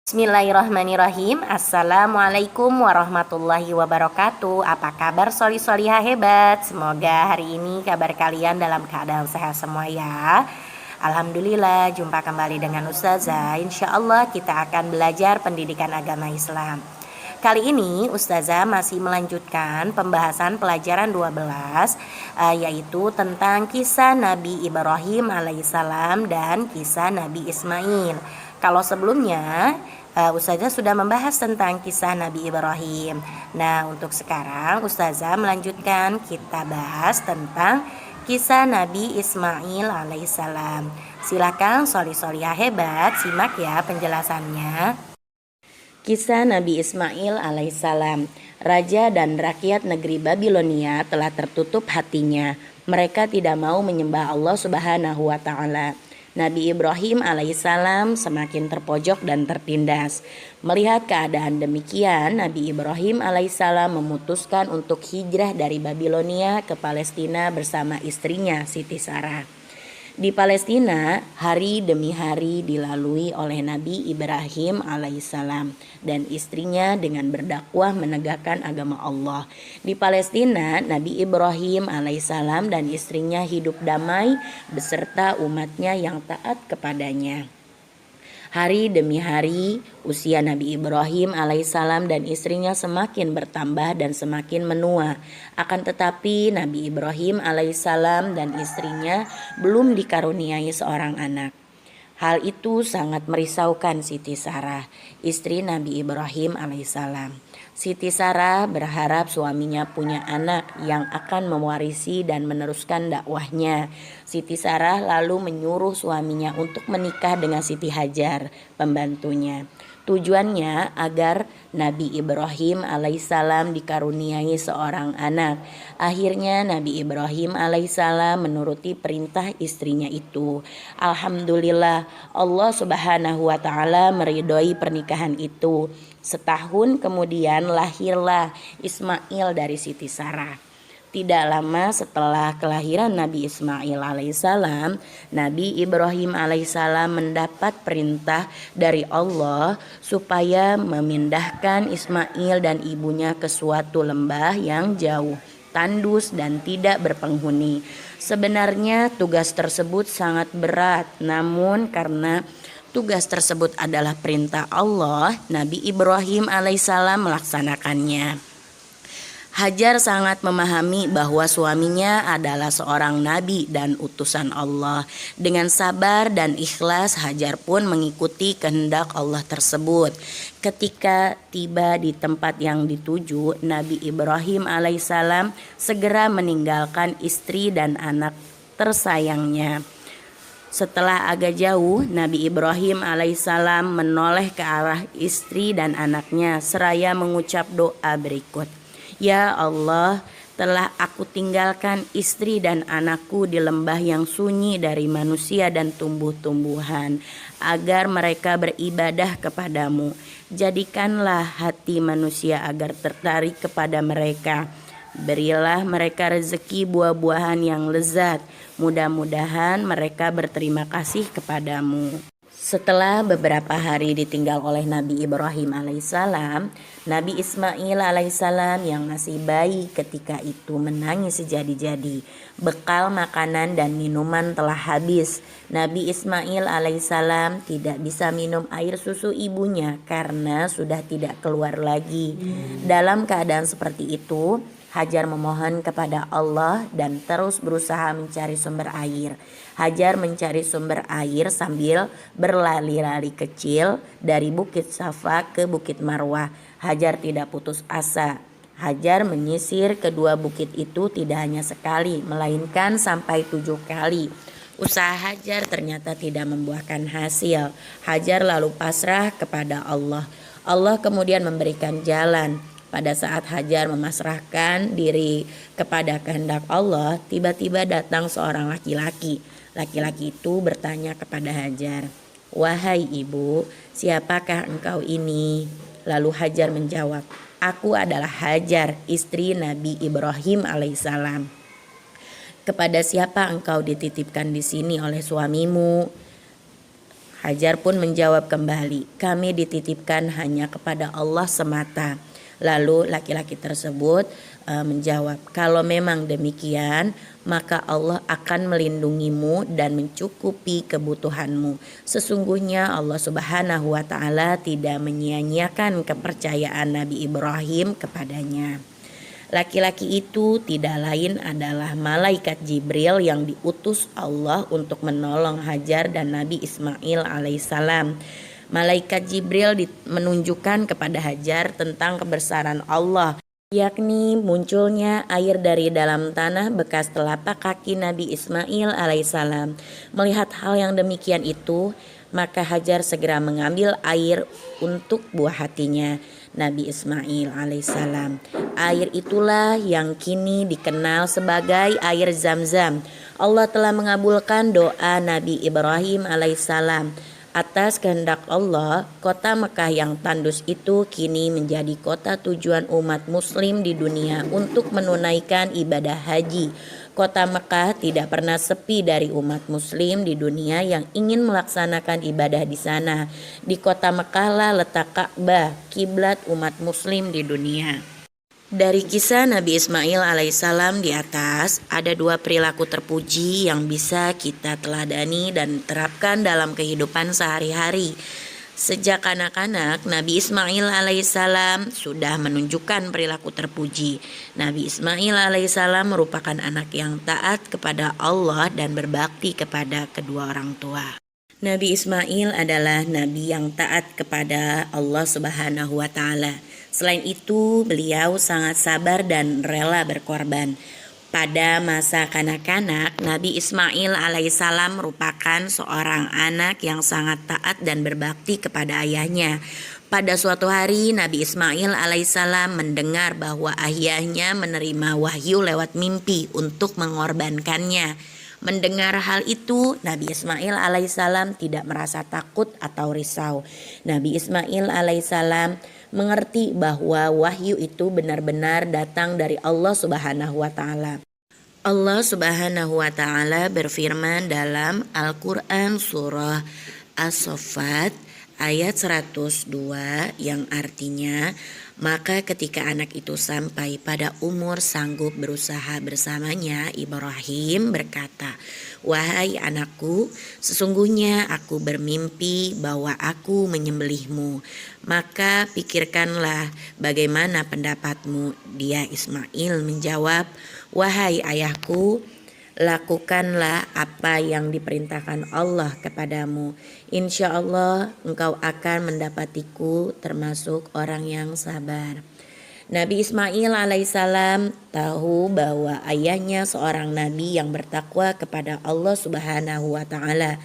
Bismillahirrahmanirrahim. Assalamualaikum warahmatullahi wabarakatuh. Apa kabar soli-solihah hebat? Semoga hari ini kabar kalian dalam keadaan sehat semua ya. Alhamdulillah, jumpa kembali dengan Ustazah. Insya Allah kita akan belajar pendidikan agama Islam. Kali ini Ustazah masih melanjutkan pembahasan pelajaran 12, yaitu tentang kisah Nabi Ibrahim alaihissalam dan kisah Nabi Ismail. Kalau sebelumnya Ustazah sudah membahas tentang kisah Nabi Ibrahim. Nah, untuk sekarang Ustazah melanjutkan, kita bahas tentang kisah Nabi Ismail alaihissalam. Silakan soli-solihah hebat, simak ya penjelasannya. Kisah Nabi Ismail alaihissalam. Raja dan rakyat negeri Babilonia telah tertutup hatinya. Mereka tidak mau menyembah Allah Subhanahu wa taala. Nabi Ibrahim alaihissalam semakin terpojok dan tertindas. Melihat keadaan demikian, Nabi Ibrahim alaihissalam memutuskan untuk hijrah dari Babilonia ke Palestina bersama istrinya Siti Sarah. Di Palestina, hari demi hari dilalui oleh Nabi Ibrahim alaihissalam dan istrinya dengan berdakwah menegakkan agama Allah. Di Palestina, Nabi Ibrahim alaihissalam dan istrinya hidup damai beserta umatnya yang taat kepadanya. Hari demi hari, usia Nabi Ibrahim alaihissalam dan istrinya semakin bertambah dan semakin menua. Akan tetapi Nabi Ibrahim alaihissalam dan istrinya belum dikaruniai seorang anak. Hal itu sangat merisaukan Siti Sarah, istri Nabi Ibrahim alaihissalam. Siti Sarah berharap suaminya punya anak yang akan mewarisi dan meneruskan dakwahnya. Siti Sarah lalu menyuruh suaminya untuk menikah dengan Siti Hajar, pembantunya. Tujuannya agar Nabi Ibrahim alaihissalam dikaruniai seorang anak. Akhirnya Nabi Ibrahim alaihissalam menuruti perintah istrinya itu. Alhamdulillah, Allah Subhanahu wa taala meridhoi pernikahan itu. Setahun kemudian lahirlah Ismail dari Siti Sarah. Tidak lama setelah kelahiran Nabi Ismail alaihissalam, Nabi Ibrahim alaihissalam mendapat perintah dari Allah supaya memindahkan Ismail dan ibunya ke suatu lembah yang jauh, tandus dan tidak berpenghuni. Sebenarnya tugas tersebut sangat berat, namun karena tugas tersebut adalah perintah Allah, Nabi Ibrahim alaihissalam melaksanakannya. Hajar sangat memahami bahwa suaminya adalah seorang nabi dan utusan Allah. Dengan sabar dan ikhlas, Hajar pun mengikuti kehendak Allah tersebut. Ketika tiba di tempat yang dituju, Nabi Ibrahim alaihissalam segera meninggalkan istri dan anak tersayangnya. Setelah agak jauh, Nabi Ibrahim alaihissalam menoleh ke arah istri dan anaknya seraya mengucap doa berikut. Ya Allah, telah aku tinggalkan istri dan anakku di lembah yang sunyi dari manusia dan tumbuh-tumbuhan, agar mereka beribadah kepadamu. Jadikanlah hati manusia agar tertarik kepada mereka. Berilah mereka rezeki buah-buahan yang lezat. Mudah-mudahan mereka berterima kasih kepadamu. Setelah beberapa hari ditinggal oleh Nabi Ibrahim alaihissalam, Nabi Ismail alaihissalam yang masih bayi ketika itu menangis sejadi-jadi. Bekal makanan dan minuman telah habis. Nabi Ismail alaihissalam tidak bisa minum air susu ibunya karena sudah tidak keluar lagi. Dalam keadaan seperti itu, Hajar memohon kepada Allah dan terus berusaha mencari sumber air. Hajar mencari sumber air sambil berlari-lari kecil dari Bukit Safa ke Bukit Marwah. Hajar tidak putus asa. Hajar menyisir kedua bukit itu tidak hanya sekali, melainkan sampai 7 kali. Usaha Hajar ternyata tidak membuahkan hasil. Hajar lalu pasrah kepada Allah. Allah kemudian memberikan jalan. Pada saat Hajar memasrahkan diri kepada kehendak Allah, tiba-tiba datang seorang laki-laki. Laki-laki itu bertanya kepada Hajar, "Wahai ibu, siapakah engkau ini?" Lalu Hajar menjawab, "Aku adalah Hajar, istri Nabi Ibrahim alaihissalam." "Kepada siapa engkau dititipkan di sini oleh suamimu?" Hajar pun menjawab kembali, kami dititipkan hanya kepada Allah semata. Lalu laki-laki tersebut menjawab, kalau memang demikian maka Allah akan melindungimu dan mencukupi kebutuhanmu. Sesungguhnya Allah Subhanahu wa Ta'ala tidak menyia-nyiakan kepercayaan Nabi Ibrahim kepadanya. Laki-laki itu tidak lain adalah malaikat Jibril yang diutus Allah untuk menolong Hajar dan Nabi Ismail alaihissalam. Malaikat Jibril menunjukkan kepada Hajar tentang kebesaran Allah, yakni munculnya air dari dalam tanah bekas telapak kaki Nabi Ismail alaihissalam. Melihat hal yang demikian itu, maka Hajar segera mengambil air untuk buah hatinya, Nabi Ismail alaihissalam. Air itulah yang kini dikenal sebagai air Zam-Zam. Allah telah mengabulkan doa Nabi Ibrahim alaihissalam. Atas kehendak Allah, kota Mekah yang tandus itu kini menjadi kota tujuan umat muslim di dunia untuk menunaikan ibadah haji. Kota Mekah tidak pernah sepi dari umat muslim di dunia yang ingin melaksanakan ibadah di sana. Di kota Mekah lah letak Ka'bah, kiblat umat muslim di dunia. Dari kisah Nabi Ismail alaihissalam di atas, ada dua perilaku terpuji yang bisa kita teladani dan terapkan dalam kehidupan sehari-hari. Sejak anak-anak, Nabi Ismail alaihissalam sudah menunjukkan perilaku terpuji. Nabi Ismail alaihissalam merupakan anak yang taat kepada Allah dan berbakti kepada kedua orang tua. Nabi Ismail adalah nabi yang taat kepada Allah Subhanahu wa Ta'ala. Selain itu, beliau sangat sabar dan rela berkorban. Pada masa kanak-kanak, Nabi Ismail alaihissalam merupakan seorang anak yang sangat taat dan berbakti kepada ayahnya. Pada suatu hari, Nabi Ismail alaihissalam mendengar bahwa ayahnya menerima wahyu lewat mimpi untuk mengorbankannya. Mendengar hal itu, Nabi Ismail alaihissalam tidak merasa takut atau risau. Nabi Ismail alaihissalam mengerti bahwa wahyu itu benar-benar datang dari Allah Subhanahu wa Ta'ala. Allah Subhanahu wa Ta'ala berfirman dalam Al-Quran surah As-Saffat ayat 102 yang artinya, maka ketika anak itu sampai pada umur sanggup berusaha bersamanya, Ibrahim berkata, wahai anakku, sesungguhnya aku bermimpi bahwa aku menyembelihmu. Maka pikirkanlah bagaimana pendapatmu. Dia Ismail menjawab, wahai ayahku, lakukanlah apa yang diperintahkan Allah kepadamu. Insya Allah engkau akan mendapatiku termasuk orang yang sabar. Nabi Ismail alaihissalam tahu bahwa ayahnya seorang nabi yang bertakwa kepada Allah Subhanahu wa Ta'ala.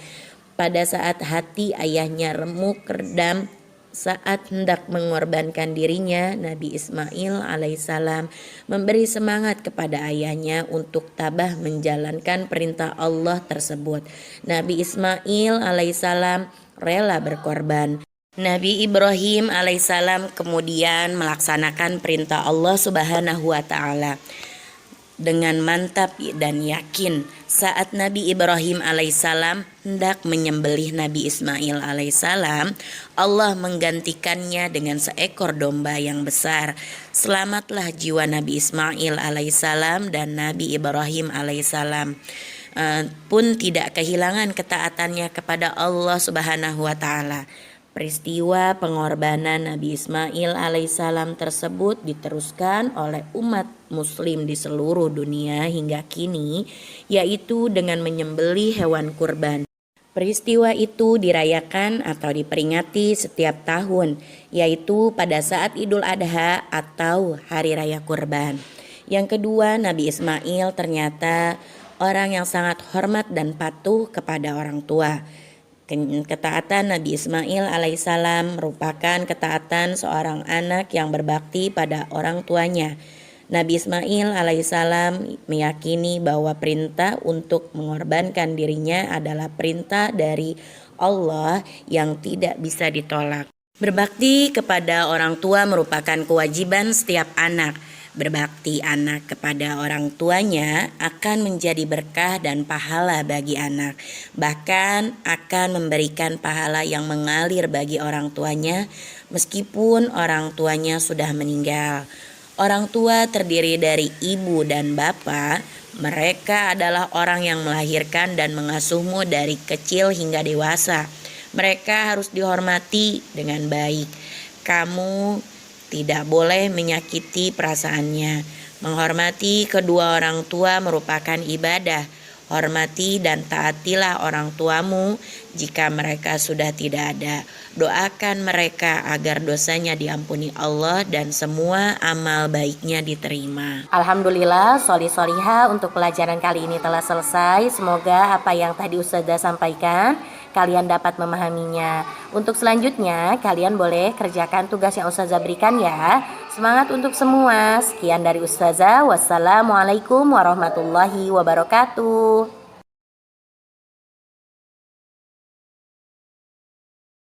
Pada saat hati ayahnya remuk redam saat hendak mengorbankan dirinya, Nabi Ismail alaihissalam memberi semangat kepada ayahnya untuk tabah menjalankan perintah Allah tersebut. Nabi Ismail alaihissalam rela berkorban. Nabi Ibrahim alaihissalam kemudian melaksanakan perintah Allah Subhanahu wa Ta'ala dengan mantap dan yakin. Saat Nabi Ibrahim alaihissalam hendak menyembelih Nabi Ismail alaihissalam, Allah menggantikannya dengan seekor domba yang besar. Selamatlah jiwa Nabi Ismail alaihissalam dan Nabi Ibrahim alaihissalam pun tidak kehilangan ketaatannya kepada Allah Subhanahu wa Ta'ala. Peristiwa pengorbanan Nabi Ismail alaihissalam tersebut diteruskan oleh umat muslim di seluruh dunia hingga kini, yaitu dengan menyembelih hewan kurban. Peristiwa itu dirayakan atau diperingati setiap tahun, yaitu pada saat Idul Adha atau Hari Raya Kurban. Yang kedua, Nabi Ismail ternyata orang yang sangat hormat dan patuh kepada orang tua. Ketaatan Nabi Ismail alaihissalam merupakan ketaatan seorang anak yang berbakti pada orang tuanya. Nabi Ismail alaihissalam meyakini bahwa perintah untuk mengorbankan dirinya adalah perintah dari Allah yang tidak bisa ditolak. Berbakti kepada orang tua merupakan kewajiban setiap anak. Berbakti anak kepada orang tuanya akan menjadi berkah dan pahala bagi anak. Bahkan akan memberikan pahala yang mengalir bagi orang tuanya meskipun orang tuanya sudah meninggal. Orang tua terdiri dari ibu dan bapak. Mereka adalah orang yang melahirkan dan mengasuhmu dari kecil hingga dewasa. Mereka harus dihormati dengan baik. Kamu tidak boleh menyakiti perasaannya. Menghormati kedua orang tua merupakan ibadah. Hormati dan taatilah orang tuamu jika mereka sudah tidak ada. Doakan mereka agar dosanya diampuni Allah dan semua amal baiknya diterima. Alhamdulillah, sholi-sholiha untuk pelajaran kali ini telah selesai. Semoga apa yang tadi Ustazah sampaikan kalian dapat memahaminya. Untuk selanjutnya kalian boleh kerjakan tugas yang Ustazah berikan ya. Semangat untuk semua. Sekian dari Ustazah. Wassalamualaikum warahmatullahi wabarakatuh.